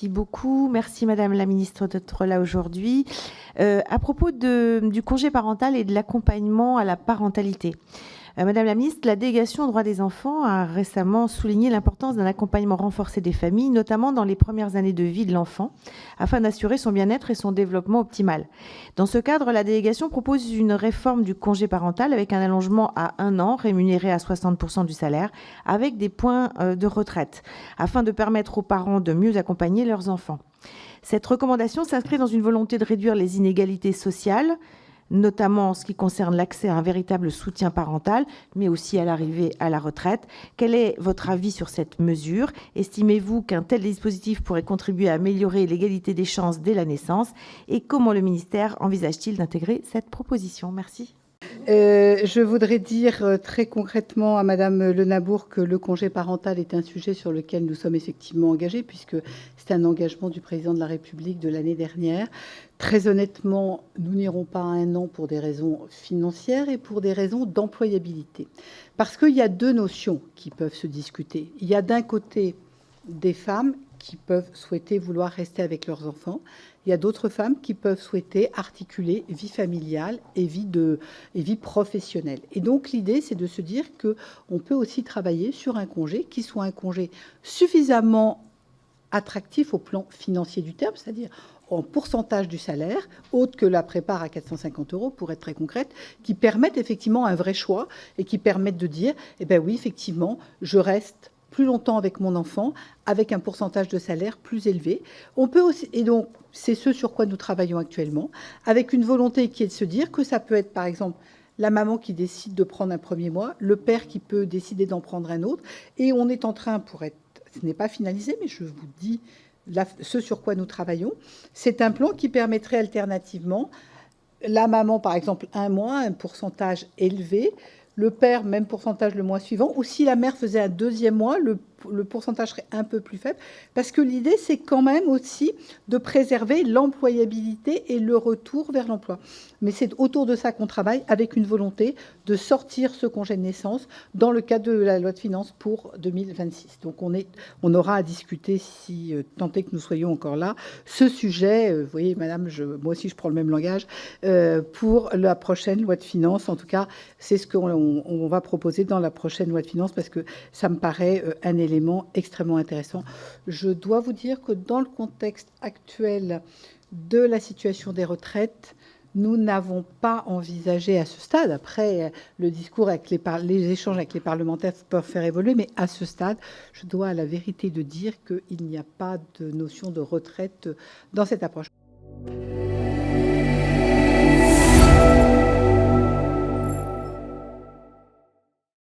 Merci beaucoup. Merci Madame la Ministre d'être là aujourd'hui. À propos du congé parental et de l'accompagnement à la parentalité. Madame la Ministre, la délégation aux droits des enfants a récemment souligné l'importance d'un accompagnement renforcé des familles, notamment dans les premières années de vie de l'enfant, afin d'assurer son bien-être et son développement optimal. Dans ce cadre, la délégation propose une réforme du congé parental avec un allongement à 1 an, rémunéré à 60% du salaire, avec des points de retraite, afin de permettre aux parents de mieux accompagner leurs enfants. Cette recommandation s'inscrit dans une volonté de réduire les inégalités sociales, notamment en ce qui concerne l'accès à un véritable soutien parental, mais aussi à l'arrivée à la retraite. Quel est votre avis sur cette mesure? Estimez-vous qu'un tel dispositif pourrait contribuer à améliorer l'égalité des chances dès la naissance? Et comment le ministère envisage-t-il d'intégrer cette proposition? Merci. Je voudrais dire très concrètement à Madame Le Nabour que le congé parental est un sujet sur lequel nous sommes effectivement engagés, puisque c'est un engagement du président de la République de l'année dernière. Très honnêtement, nous n'irons pas à 1 an pour des raisons financières et pour des raisons d'employabilité. Parce qu'il y a deux notions qui peuvent se discuter. Il y a d'un côté des femmes qui peuvent souhaiter vouloir rester avec leurs enfants. Il y a d'autres femmes qui peuvent souhaiter articuler vie familiale et vie professionnelle. Et donc, l'idée, c'est de se dire qu'on peut aussi travailler sur un congé qui soit un congé suffisamment attractif au plan financier du terme, c'est-à-dire en pourcentage du salaire, autre que la prépare à 450 €, pour être très concrète, qui permettent effectivement un vrai choix et qui permettent de dire, eh bien oui, effectivement, je reste plus longtemps avec mon enfant, avec un pourcentage de salaire plus élevé. On peut aussi, et donc c'est ce sur quoi nous travaillons actuellement, avec une volonté qui est de se dire que ça peut être par exemple la maman qui décide de prendre un premier mois, le père qui peut décider d'en prendre un autre, et on est en train, ce n'est pas finalisé, mais je vous dis ce sur quoi nous travaillons, c'est un plan qui permettrait alternativement la maman par exemple 1 mois, un pourcentage élevé, le père, même pourcentage le mois suivant, ou si la mère faisait un 2e mois, le pourcentage serait un peu plus faible, parce que l'idée, c'est quand même aussi de préserver l'employabilité et le retour vers l'emploi. Mais c'est autour de ça qu'on travaille, avec une volonté de sortir ce congé de naissance dans le cadre de la loi de finances pour 2026. Donc on aura à discuter, si tant est que nous soyons encore là, ce sujet, vous voyez madame, moi aussi je prends le même langage, pour la prochaine loi de finances. En tout cas, c'est ce qu'on va proposer dans la prochaine loi de finances, parce que ça me paraît un élément extrêmement intéressant. Je dois vous dire que dans le contexte actuel de la situation des retraites, nous n'avons pas envisagé à ce stade, après le discours avec les échanges avec les parlementaires peuvent faire évoluer, mais à ce stade, je dois à la vérité de dire qu'il n'y a pas de notion de retraite dans cette approche.